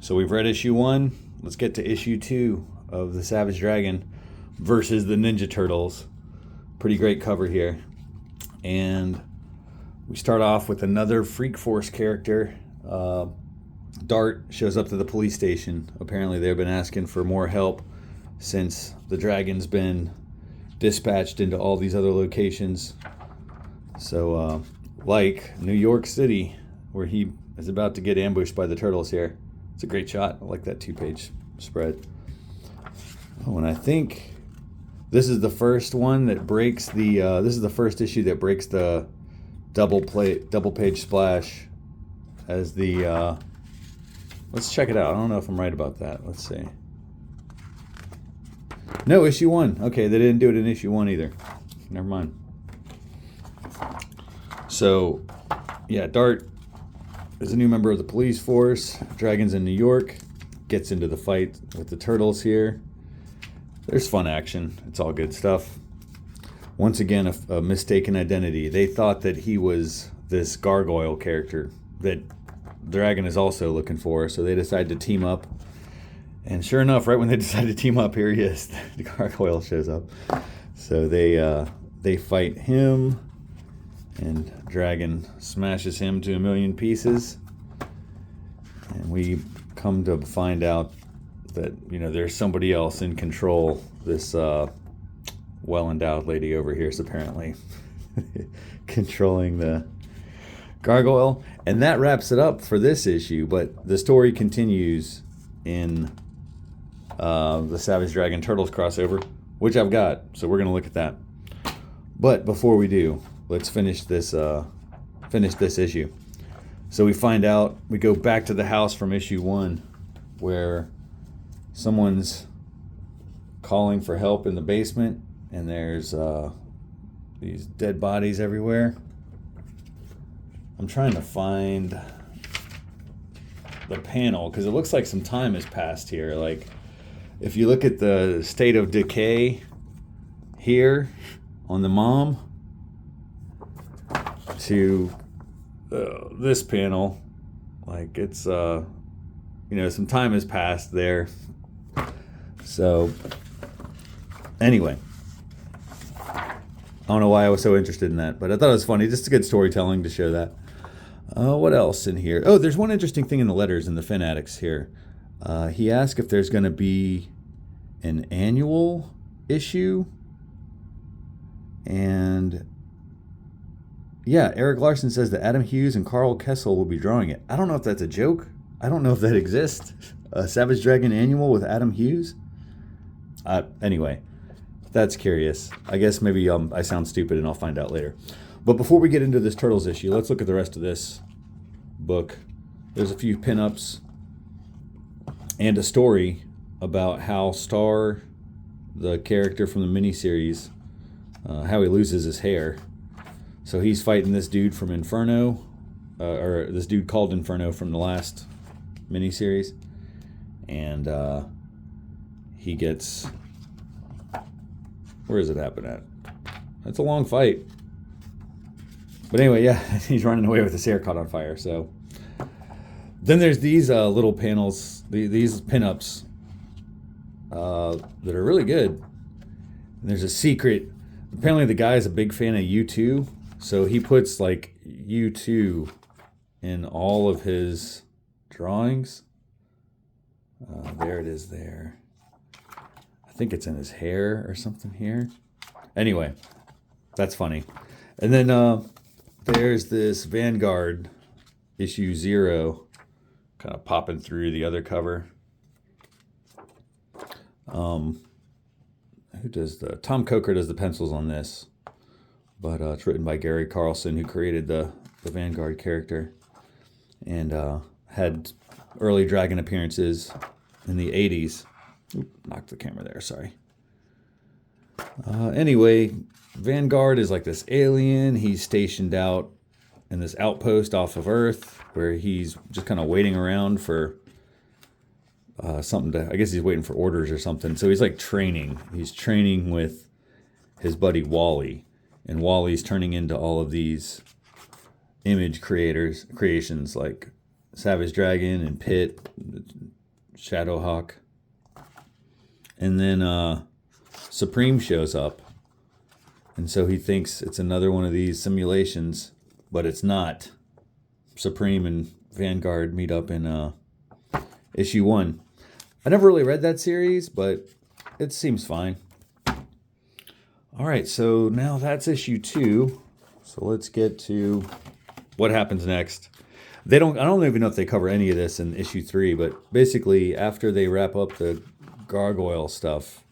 So we've read issue 1. Let's get to issue 2 of the Savage Dragon versus the Ninja Turtles. Pretty great cover here. And we start off with another Freak Force character. Dart shows up to the police station. Apparently they've been asking for more help since the dragon's been dispatched into all these other locations. So, like New York City, where he is about to get ambushed by the turtles here. It's a great shot. I like that 2-page spread. Oh, and I think this is the first one that breaks the, this is the first issue that breaks the double page splash as the, let's check it out. I don't know if I'm right about that. Let's see. No, issue 1. Okay, they didn't do it in issue 1 either. Never mind. So, yeah, Dart is a new member of the police force. Dragon's in New York. Gets into the fight with the turtles here. There's fun action. It's all good stuff. Once again, a mistaken identity. They thought that he was this gargoyle character that Dragon is also looking for, so they decided to team up. And sure enough, right when they decided to team up, here he is. The gargoyle shows up. So they fight him, and Dragon smashes him to a million pieces. And we come to find out that, you know, there's somebody else in control. This well-endowed lady over here is apparently controlling the gargoyle. And that wraps it up for this issue, but the story continues in the Savage Dragon Turtles crossover, which I've got, so we're going to look at that. But before we do, let's finish this issue. So we find out, we go back to the house from issue 1, where someone's calling for help in the basement, and there's these dead bodies everywhere. I'm trying to find the panel because it looks like some time has passed here. Like, if you look at the state of decay here on the mom to this panel, like, it's you know, some time has passed there. So anyway, I don't know why I was so interested in that, but I thought it was funny. Just a good storytelling to show that. What else in here? Oh, there's one interesting thing in the letters in the Fanatics here. He asked if there's going to be an annual issue. And yeah, Eric Larson says that Adam Hughes and Carl Kessel will be drawing it. I don't know if that's a joke. I don't know if that exists. A Savage Dragon annual with Adam Hughes? Anyway, that's curious. I guess maybe I sound stupid and I'll find out later. But before we get into this Turtles issue, let's look at the rest of this book. There's a few pinups and a story about how Star, the character from the miniseries, how he loses his hair. So he's fighting this dude from Inferno, or this dude called Inferno from the last miniseries. And he gets... Where does it happen at? That's a long fight. But anyway, yeah, he's running away with his hair caught on fire. So then there's these little panels, these pinups that are really good. And there's a secret. Apparently the guy's a big fan of U2, so he puts like U2 in all of his drawings. There it is there. I think it's in his hair or something here. Anyway, that's funny. And then there's this Vanguard issue 0 kind of popping through the other cover. Who does the... Tom Coker does the pencils on this. But it's written by Gary Carlson, who created the Vanguard character. And had early Dragon appearances in the 80s. Oop, knocked the camera there, sorry. Anyway, Vanguard is like this alien. He's stationed out in this outpost off of Earth where he's just kind of waiting around for something to... I guess he's waiting for orders or something. So he's like training. He's training with his buddy Wally. And Wally's turning into all of these image creations like Savage Dragon and Pit, Shadowhawk. And then Supreme shows up. And so he thinks it's another one of these simulations, but it's not. Supreme and Vanguard meet up in issue 1. I never really read that series, but it seems fine. All right, so now that's issue 2. So let's get to what happens next. I don't even know if they cover any of this in issue 3, but basically after they wrap up the gargoyle stuff,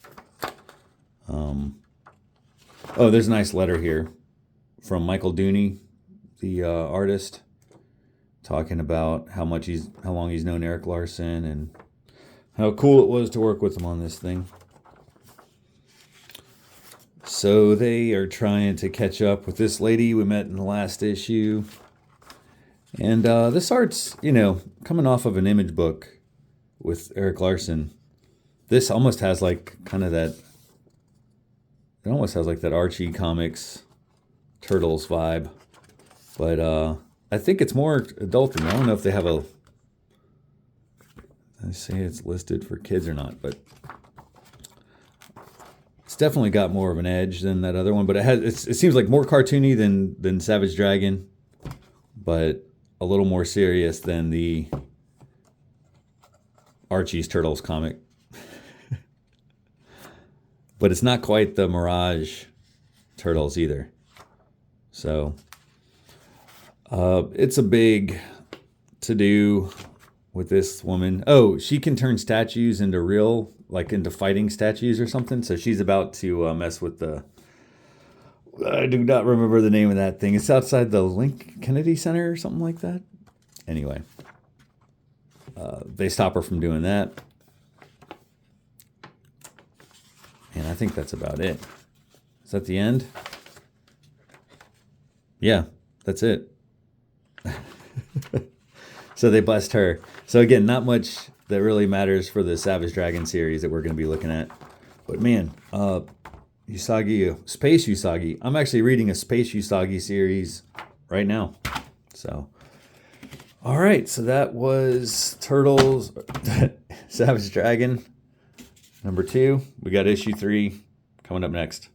there's a nice letter here from Michael Dooney, the artist, talking about how long he's known Erik Larsen and how cool it was to work with him on this thing. So they are trying to catch up with this lady we met in the last issue. And this art's, coming off of an Image book with Erik Larsen. This almost has like kind of that, it almost has like that Archie Comics Turtles vibe. But I think it's more adult. I don't know if they have I say it's listed for kids or not, but it's definitely got more of an edge than that other one. But it seems like more cartoony than Savage Dragon, but a little more serious than the Archie's Turtles comic. But it's not quite the Mirage Turtles either. So it's a big to-do with this woman. Oh, she can turn statues into into fighting statues or something. So she's about to mess with I do not remember the name of that thing. It's outside the Link Kennedy Center or something like that. Anyway, they stop her from doing that. And I think that's about it. Is that the end? Yeah, that's it. So they bust her. So again, not much that really matters for the Savage Dragon series that we're going to be looking at. But man, Usagi, Space Usagi. I'm actually reading a Space Usagi series right now. So, all right. So that was Turtles, Savage Dragon, number 2. We got issue 3 coming up next.